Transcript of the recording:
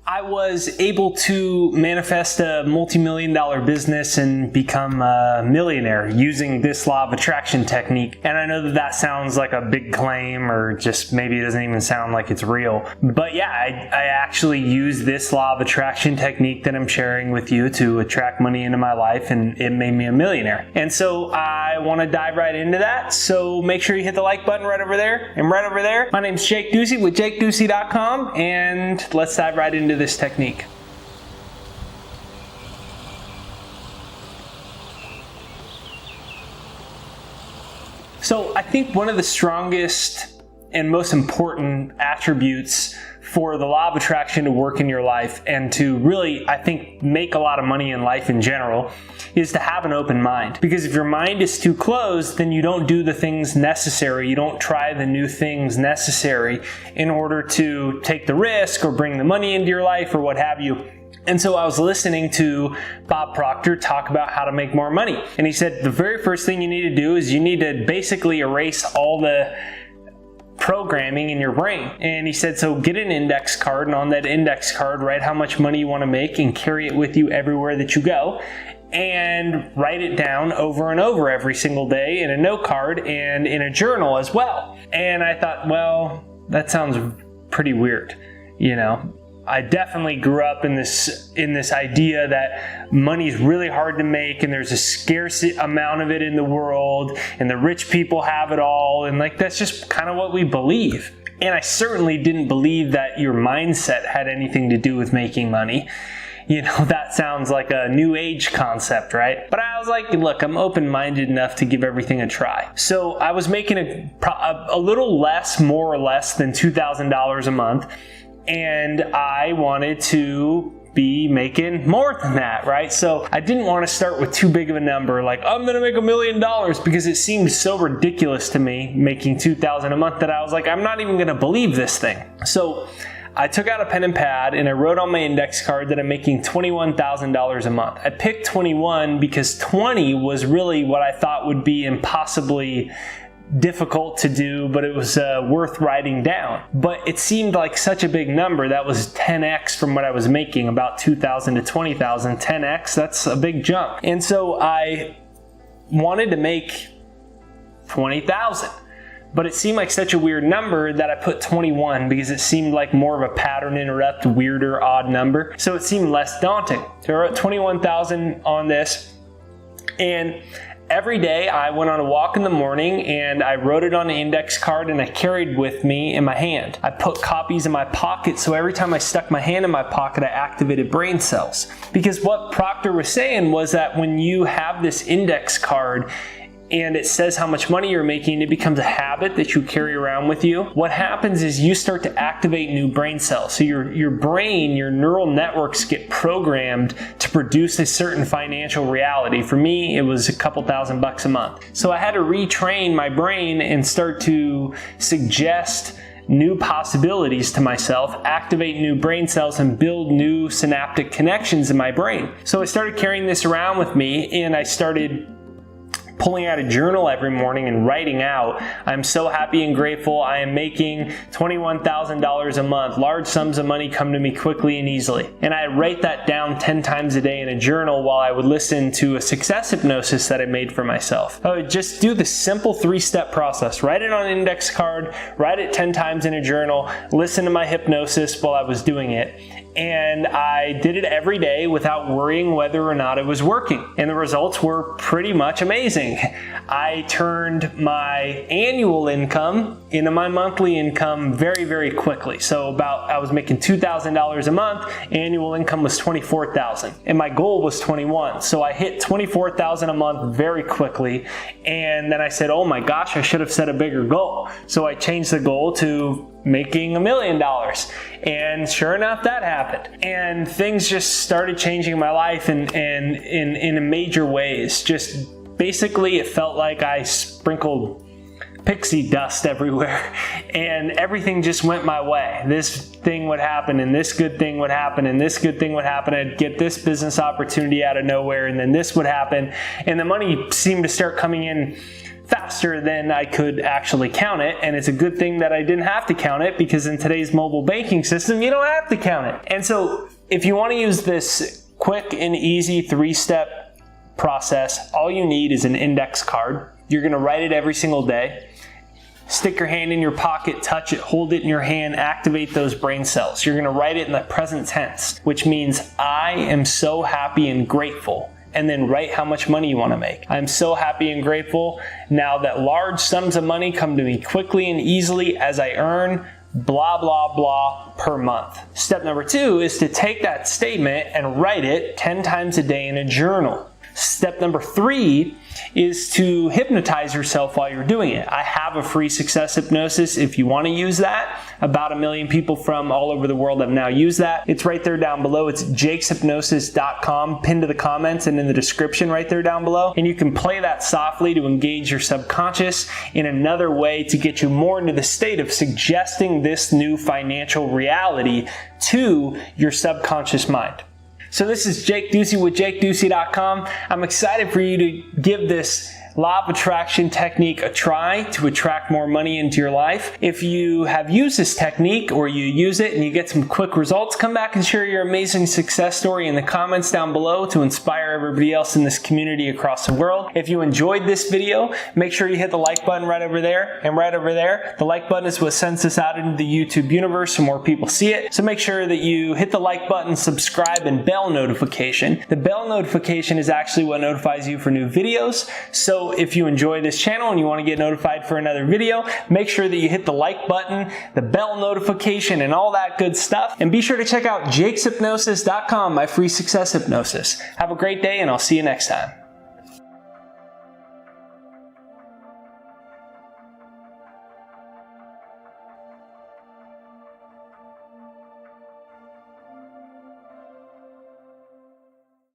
I was able to manifest a multi-million-dollar business and become a millionaire using this law of attraction technique. And I know that that sounds like a big claim, or just maybe it doesn't even sound like it's real. But yeah, I actually use this law of attraction technique that I'm sharing with you to attract money into my life, and it made me a millionaire. And so I want to dive right into that. So make sure you hit the like button right over there and right over there. My name's Jake Ducey with JakeDucey.com, and let's dive right into this technique. So I think one of the strongest and most important attributes for the law of attraction to work in your life and to really, I think, make a lot of money in life in general is to have an open mind. Because if your mind is too closed, then you don't do the things necessary. You don't try the new things necessary in order to take the risk or bring the money into your life or what have you. And so I was listening to Bob Proctor talk about how to make more money. And he said the very first thing you need to do is you need to basically erase all the programming in your brain. And he said, so get an index card, and on that index card, write how much money you want to make and carry it with you everywhere that you go. And write it down over and over every single day in a note card and in a journal as well. And I thought, well, that sounds pretty weird, you know. I definitely grew up in this idea that money is really hard to make, and there's a scarce amount of it in the world, and the rich people have it all, and like that's just kind of what we believe. And I certainly didn't believe that your mindset had anything to do with making money. You know, that sounds like a new age concept, right? But I was like, look, I'm open-minded enough to give everything a try. So I was making a little less, more or less, than $2,000 a month. And I wanted to be making more than that, right? So I didn't want to start with too big of a number, like I'm going to make $1 million, because it seemed so ridiculous to me making $2,000 a month that I was like, I'm not even going to believe this thing. So I took out a pen and pad and I wrote on my index card that I'm making $21,000 a month. I picked 21 because 20 was really what I thought would be impossibly difficult to do, but it was worth writing down. But it seemed like such a big number. That was 10x from what I was making, about 2,000 to 20,000. 10x, that's a big jump. And so I wanted to make 20,000. But it seemed like such a weird number that I put 21 because it seemed like more of a pattern interrupt, weirder, odd number. So it seemed less daunting. So I wrote 21,000 on this, and every day I went on a walk in the morning and I wrote it on an index card and I carried with me in my hand. I put copies in my pocket, so every time I stuck my hand in my pocket, I activated brain cells. Because what Proctor was saying was that when you have this index card and it says how much money you're making, it becomes a habit that you carry around with you. What happens is you start to activate new brain cells. So your brain, your neural networks get programmed to produce a certain financial reality. For me, it was a couple $1,000 a month. So I had to retrain my brain and start to suggest new possibilities to myself, activate new brain cells, and build new synaptic connections in my brain. So I started carrying this around with me, and I started pulling out a journal every morning and writing out, I'm so happy and grateful. I am making $21,000 a month. Large sums of money come to me quickly and easily. And I write that down 10 times a day in a journal while I would listen to a success hypnosis that I made for myself. I would just do the simple 3-step process. Write it on an index card, write it 10 times in a journal, listen to my hypnosis while I was doing it. And I did it every day without worrying whether or not it was working. And the results were pretty much amazing. I turned my annual income into my monthly income very, very quickly. So I was making $2,000 a month, annual income was $24,000, and my goal was 21. So I hit $24,000 a month very quickly. And then I said, oh my gosh, I should have set a bigger goal. So I changed the goal to making $1 million. And sure enough, that happened. And things just started changing in my life and in major ways. Just basically, it felt like I sprinkled pixie dust everywhere and everything just went my way. This thing would happen and this good thing would happen and this good thing would happen. I'd get this business opportunity out of nowhere and then this would happen. And the money seemed to start coming in faster than I could actually count it. And it's a good thing that I didn't have to count it, because in today's mobile banking system, you don't have to count it. And so if you want to use this quick and easy 3-step process, all you need is an index card. You're going to write it every single day. Stick your hand in your pocket, touch it, hold it in your hand, activate those brain cells. You're going to write it in the present tense, which means I am so happy and grateful. And then write how much money you want to make. I'm so happy and grateful now that large sums of money come to me quickly and easily as I earn blah, blah, blah per month. Step number 2 is to take that statement and write it 10 times a day in a journal. Step number 3 is to hypnotize yourself while you're doing it. I have a free success hypnosis if you want to use that. About 1 million people from all over the world have now used that. It's right there down below. It's jakeshypnosis.com, pinned to the comments and in the description right there down below. And you can play that softly to engage your subconscious in another way to get you more into the state of suggesting this new financial reality to your subconscious mind. So this is Jake Ducey with jakeducey.com. I'm excited for you to give this law of attraction technique a try to attract more money into your life. If you have used this technique or you use it and you get some quick results, come back and share your amazing success story in the comments down below to inspire everybody else in this community across the world. If you enjoyed this video, make sure you hit the like button right over there and right over there. The like button is what sends us out into the YouTube universe so more people see it. So make sure that you hit the like button, subscribe, and bell notification. The bell notification is actually what notifies you for new videos. So if you enjoy this channel and you want to get notified for another video, make sure that you hit the like button, the bell notification, and all that good stuff. And be sure to check out jakeshypnosis.com, my free success hypnosis. Have a great day, and I'll see you next time.